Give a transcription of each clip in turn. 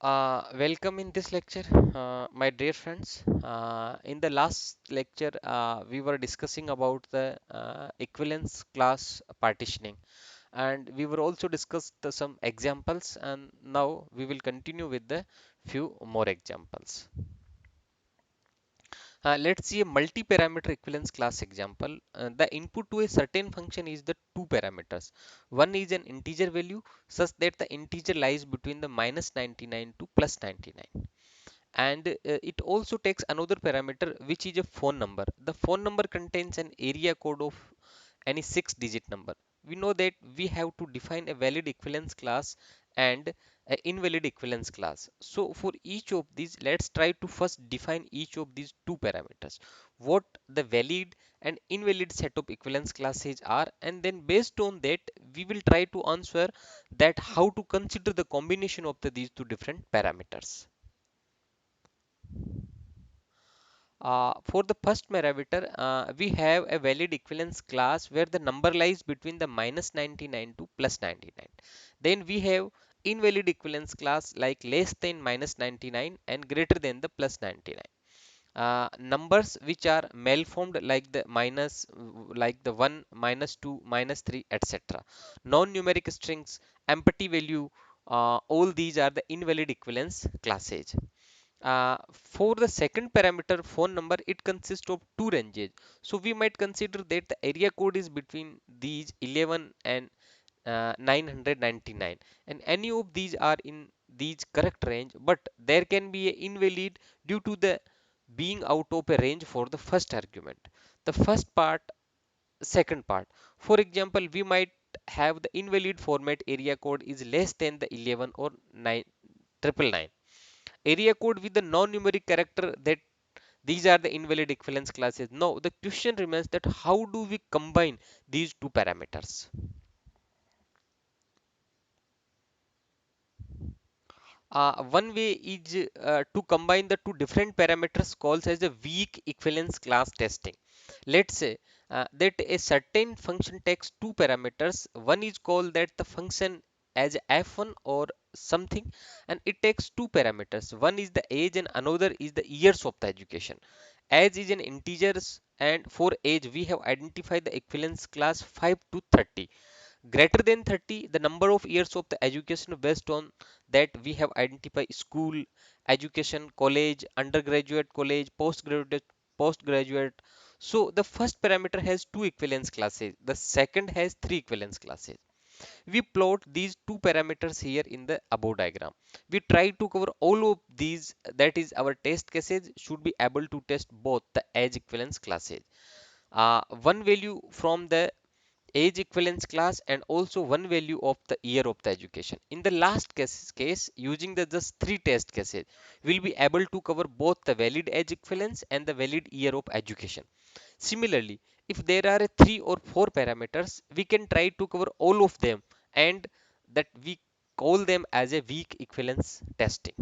Welcome in this lecture, my dear friends. In the last lecture, we were discussing about the equivalence class partitioning, and we were also discussed some examples, and now we will continue with the few more examples. Let's see a multi-parameter equivalence class example. The input to a certain function is the two parameters. One is an integer value such that the integer lies between the minus 99 to plus 99, and it also takes another parameter which is a phone number. The phone number contains an area code of any 6-digit number. We know that we have to define a valid equivalence class and an invalid equivalence class. So for each of these, let's try to first define each of these two parameters, what the valid and invalid set of equivalence classes are, and then based on that we will try to answer that how to consider the combination of these two different parameters. For the first parameter, we have a valid equivalence class where the number lies between the minus 99 to plus 99. Then we have invalid equivalence class like less than minus 99 and greater than the plus 99. Numbers which are malformed like the minus, like the 1, minus 2, minus 3, etc. Non-numeric strings, empty value, all these are the invalid equivalence classes. For the second parameter phone number, it consists of two ranges. So we might consider that the area code is between these 11 and 999, and any of these are in these correct range, but there can be a invalid due to the being out of a range for the first argument. The first part, second part. For example, we might have the invalid format area code is less than the 11 or 999. Area code with the non-numeric character, that these are the invalid equivalence classes. Now the question remains that how do we combine these two parameters? One way is to combine the two different parameters calls as a weak equivalence class testing. Let's say that a certain function takes two parameters. One is called that the function as f1 or something, and it takes two parameters. One is the age and another is the years of the education. Age is an integers, and for age we have identified the equivalence class 5 to 30. Greater than 30, the number of years of the education. Based on that we have identified school education, college, undergraduate college, postgraduate. So the first parameter has two equivalence classes, the second has three equivalence classes. We plot these two parameters here in the above diagram. We try to cover all of these, that is our test cases should be able to test both the age equivalence classes, one value from the age equivalence class and also one value of the year of the education. In the last case using the just three test cases, we'll be able to cover both the valid age equivalence and the valid year of education. Similarly, if there are three or four parameters, we can try to cover all of them, and that we call them as a weak equivalence testing.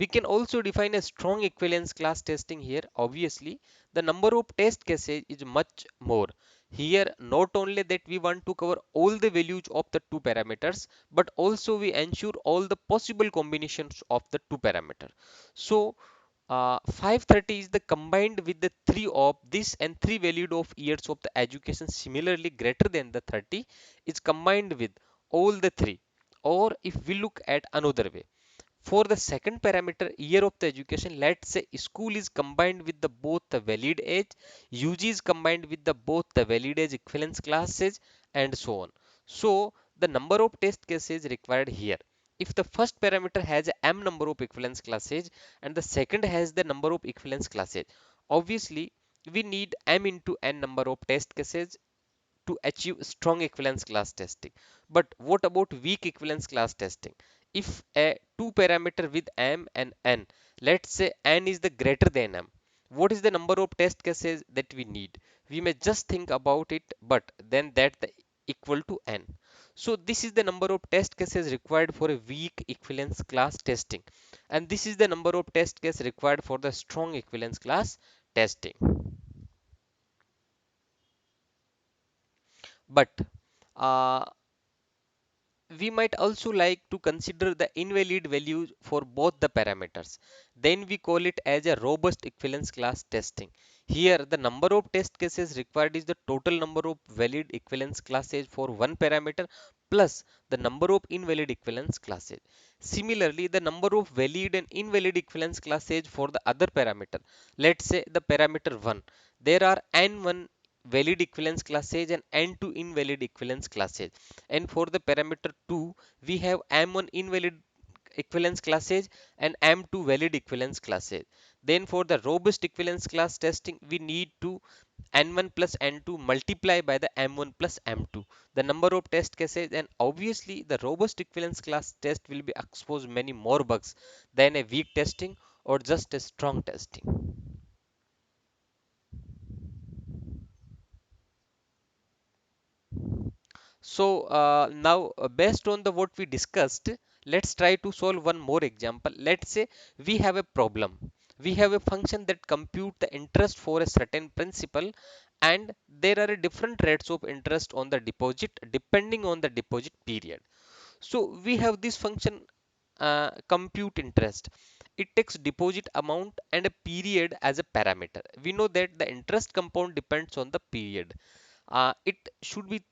We can also define a strong equivalence class testing here. Obviously, the number of test cases is much more. Here, not only that we want to cover all the values of the two parameters, but also we ensure all the possible combinations of the two parameters. So, 530 is the combined with the three of this and three valued of years of the education similarly greater than the 30 is combined with all the three. Or if we look at another way, for the second parameter year of the education, let's say school is combined with the both the valid age, UG is combined with the both the valid age equivalence classes, and so on. So the number of test cases required here, if the first parameter has a m number of equivalence classes and the second has the number of equivalence classes, obviously we need m into n number of test cases to achieve strong equivalence class testing. But what about weak equivalence class testing? If a two parameter with m and n, let's say n is the greater than m, what is the number of test cases that we need? We may just think about it, but then that the equal to n. So this is the number of test cases required for a weak equivalence class testing, and this is the number of test cases required for the strong equivalence class testing. But uh, We might also like to consider the invalid values for both the parameters. Then we call it as a robust equivalence class testing. Here, the number of test cases required is the total number of valid equivalence classes for one parameter plus the number of invalid equivalence classes. Similarly, the number of valid and invalid equivalence classes for the other parameter. Let's say the parameter 1. There are n1 valid equivalence classes and n2 invalid equivalence classes, and for the parameter 2 we have m1 invalid equivalence classes and m2 valid equivalence classes. Then for the robust equivalence class testing we need to n1 plus n2 multiply by the m1 plus m2, the number of test cases, and obviously the robust equivalence class test will be expose many more bugs than a weak testing or just a strong testing. So now based on the what we discussed, let's try to solve one more example. Let's say we have a problem. We have a function that compute the interest for a certain principal, and there are different rates of interest on the deposit depending on the deposit period. So we have this function compute interest. It takes deposit amount and a period as a parameter. We know that the interest compound depends on the period. It should be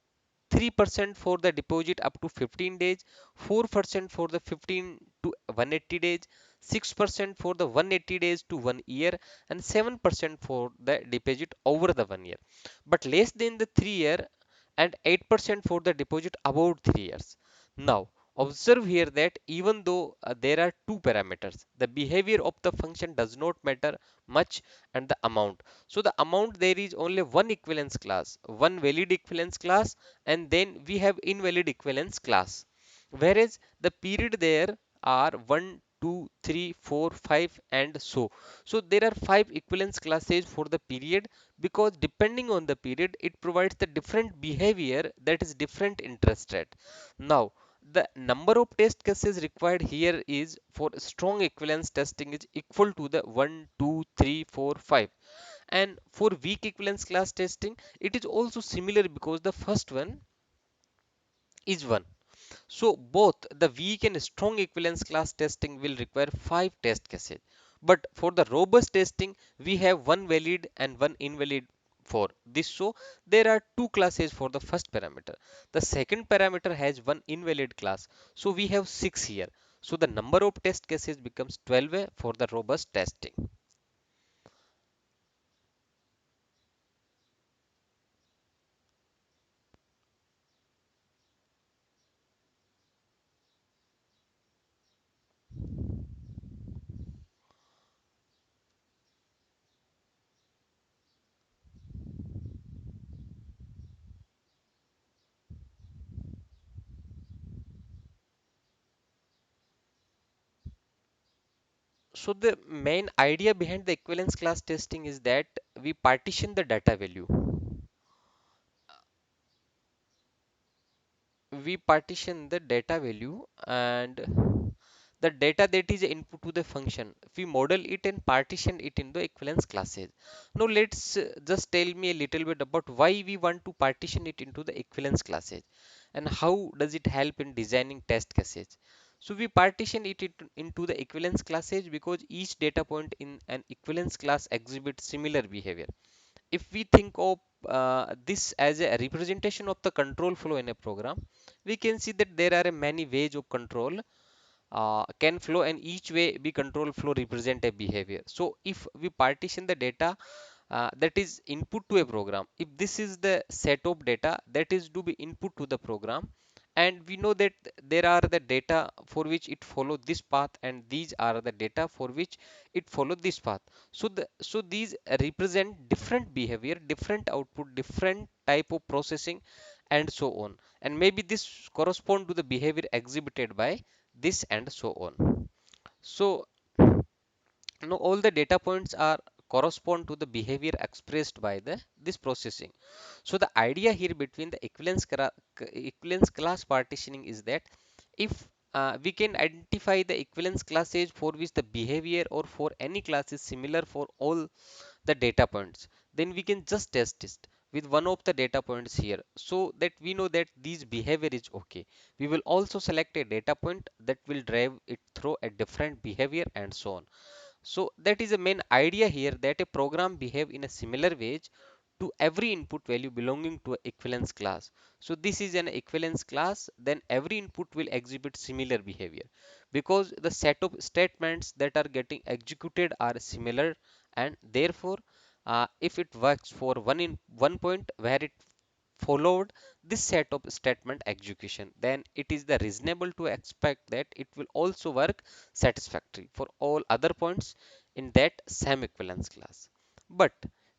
3% for the deposit up to 15 days, 4% for the 15 to 180 days, 6% for the 180 days to 1 year, and 7% for the deposit over the 1 year. But less than the 3 year, and 8% for the deposit above 3 years. Now, observe here that even though there are two parameters, the behavior of the function does not matter much, and the amount. So the amount, there is only one equivalence class, one valid equivalence class, and then we have invalid equivalence class. Whereas the period there are 1, 2, 3, 4, 5, and so. So there are five equivalence classes for the period, because depending on the period it provides the different behavior, that is different interest rate. Now the number of test cases required here is for strong equivalence testing is equal to the 1, 2, 3, 4, 5, and for weak equivalence class testing it is also similar because the first one is 1. So both the weak and strong equivalence class testing will require 5 test cases. But for the robust testing, we have one valid and one invalid for this. So there are two classes for the first parameter. The second parameter has one invalid class. So we have 6 here. So the number of test cases becomes 12 for the robust testing. So the main idea behind the equivalence class testing is that we partition the data value. We partition the data value, and the data that is input to the function, we model it and partition it in the equivalence classes. Now let's just tell me a little bit about why we want to partition it into the equivalence classes and how does it help in designing test cases. So we partition into the equivalence classes because each data point in an equivalence class exhibits similar behavior. If we think of this as a representation of the control flow in a program, we can see that there are many ways of control can flow, and each way we control flow represent a behavior. So if we partition the data that is input to a program, if this is the set of data that is to be input to the program, and we know that there are the data for which it follow this path, and these are the data for which it follow this path. So these represent different behavior, different output, different type of processing, and so on, and maybe this correspond to the behavior exhibited by this, and so on. So now all the data points are correspond to the behavior expressed by the this processing. So the idea here between the equivalence class partitioning is that if we can identify the equivalence classes for which the behavior or for any class is similar for all the data points, then we can just test it. with one of the data points here, so that we know that this behavior is okay. We will also select a data point that will drive it through a different behavior and so on. So that is the main idea here, that a program behave in a similar way to every input value belonging to a equivalence class. So this is an equivalence class, then every input will exhibit similar behavior because the set of statements that are getting executed are similar, and therefore if it works for one point where it followed this set of statement execution, then it is the reasonable to expect that it will also work satisfactory for all other points in that same equivalence class. But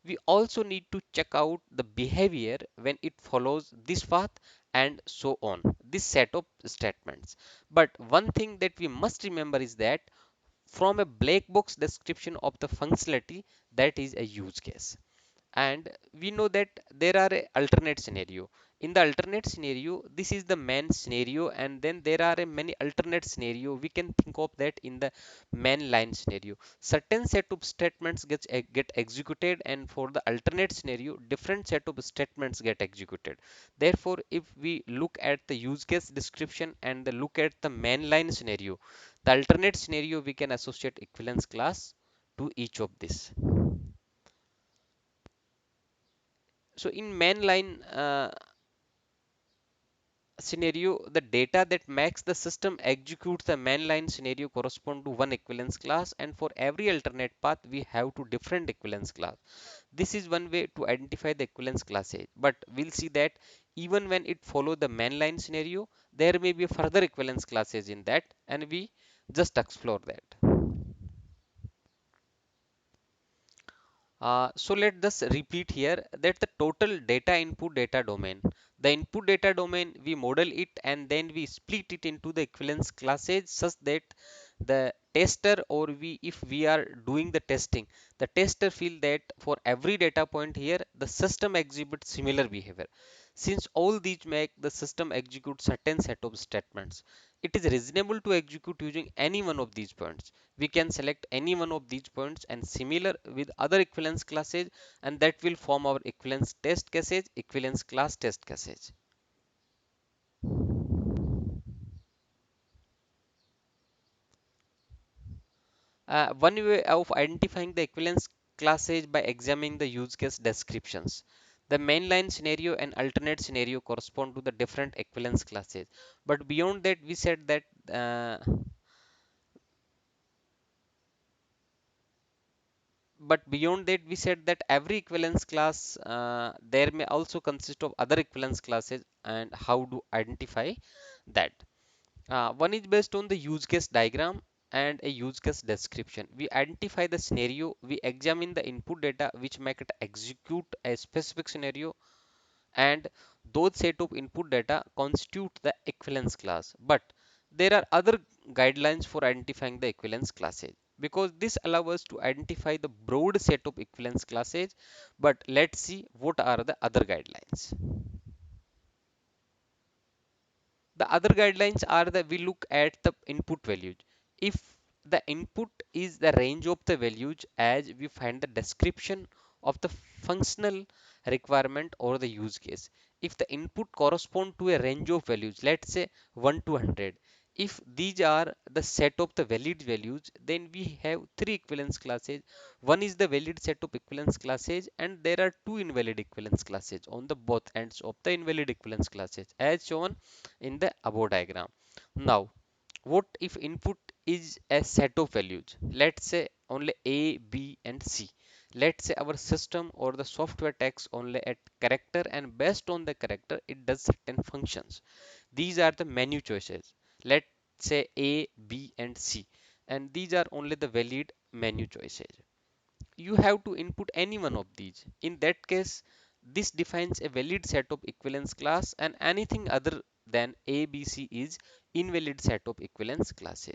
we also need to check out the behavior when it follows this path and so on, this set of statements. But one thing that we must remember is that from a black box description of the functionality, that is a use case, and we know that there are a alternate scenario. In the alternate scenario, this is the main scenario, and then there are a many alternate scenario. We can think of that in the main line scenario, certain set of statements get executed, and for the alternate scenario different set of statements get executed. Therefore, if we look at the use case description and the look at the main line scenario, the alternate scenario, we can associate equivalence class to each of this. So in mainline scenario, the data that makes the system execute the mainline scenario correspond to one equivalence class, and for every alternate path we have two different equivalence class. This is one way to identify the equivalence classes, but we'll see that even when it follow the mainline scenario, there may be further equivalence classes in that, and we just explore that. So let us repeat here that the total data input data domain, the input data domain, we model it and then we split it into the equivalence classes such that the tester, or we, if we are doing the testing, the tester feel that for every data point here the system exhibits similar behavior. Since all these make the system execute certain set of statements, it is reasonable to execute using any one of these points. We can select any one of these points and similar with other equivalence classes, and that will form our equivalence test cases, equivalence class test cases. One way of identifying the equivalence classes by examining the use case descriptions. The mainline scenario and alternate scenario correspond to the different equivalence classes, but beyond that we said that we said that every equivalence class there may also consist of other equivalence classes, and how to identify that. One is based on the use case diagram and a use case description. We identify the scenario, we examine the input data which make it execute a specific scenario, and those set of input data constitute the equivalence class. But there are other guidelines for identifying the equivalence classes, because this allows us to identify the broad set of equivalence classes. But let's see what are the other guidelines. The other guidelines are that we look at the input values. If the input is the range of the values as we find the description of the functional requirement or the use case. If the input correspond to a range of values, let's say 1 to 100, if these are the set of the valid values, then we have three equivalence classes. One is the valid set of equivalence classes, and there are two invalid equivalence classes on the both ends of the invalid equivalence classes as shown in the above diagram. Now, what if input is a set of values? Let's say only A, B, and C. Let's say our system or the software takes only a character, and based on the character, it does certain functions. These are the menu choices. Let's say A, B, and C, and these are only the valid menu choices. You have to input any one of these. In that case, this defines a valid set of equivalence class, and anything other than A, B, C is invalid set of equivalence classes.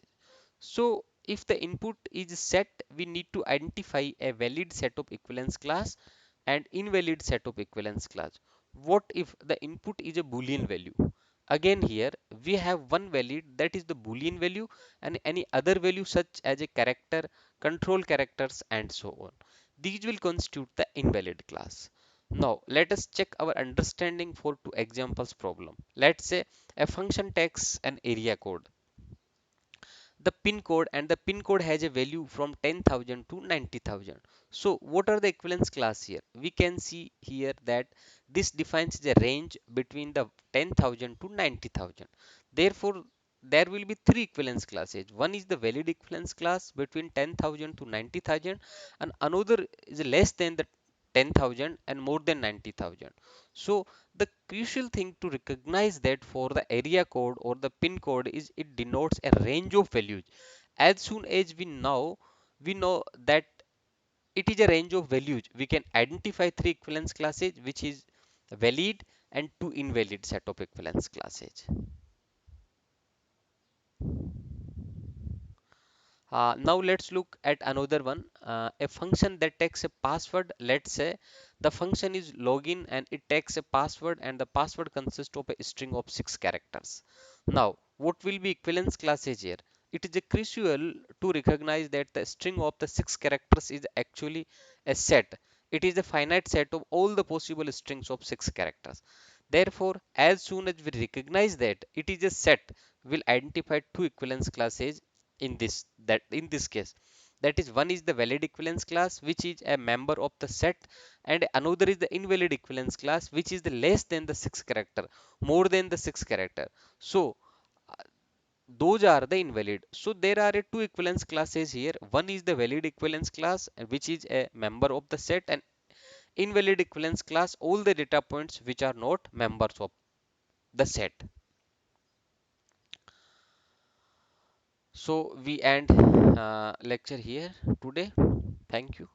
So if the input is set, we need to identify a valid set of equivalence class and invalid set of equivalence class. What if the input is a boolean value? Again here we have one valid, that is the boolean value, and any other value such as a character, control characters, and so on. These will constitute the invalid class. Now let us check our understanding for two examples problem. Let's say a function takes an area code, the pin code, and the pin code has a value from 10,000 to 90,000. So what are the equivalence class here? We can see here that this defines the range between the 10,000 to 90,000. Therefore there will be three equivalence classes. One is the valid equivalence class between 10,000 to 90,000, and another is less than the 10,000 and more than 90,000. So the crucial thing to recognize that for the area code or the pin code is it denotes a range of values. As soon as we know that it is a range of values, we can identify three equivalence classes, which is valid and two invalid set of equivalence classes. Now let's look at another one, a function that takes a password. Let's say the function is login and it takes a password, and the password consists of a string of 6 characters. Now what will be equivalence classes here? It is a crucial to recognize that the string of the 6 characters is actually a set. It is a finite set of all the possible strings of 6 characters. Therefore as soon as we recognize that it is a set, we'll identify two equivalence classes in this case. That is, one is the valid equivalence class, which is a member of the set, and another is the invalid equivalence class, which is the less than the 6 character, more than the 6 character. So those are the invalid. So there are two equivalence classes here. One is the valid equivalence class, which is a member of the set, and invalid equivalence class, all the data points which are not members of the set. So we end lecture here today. Thank you.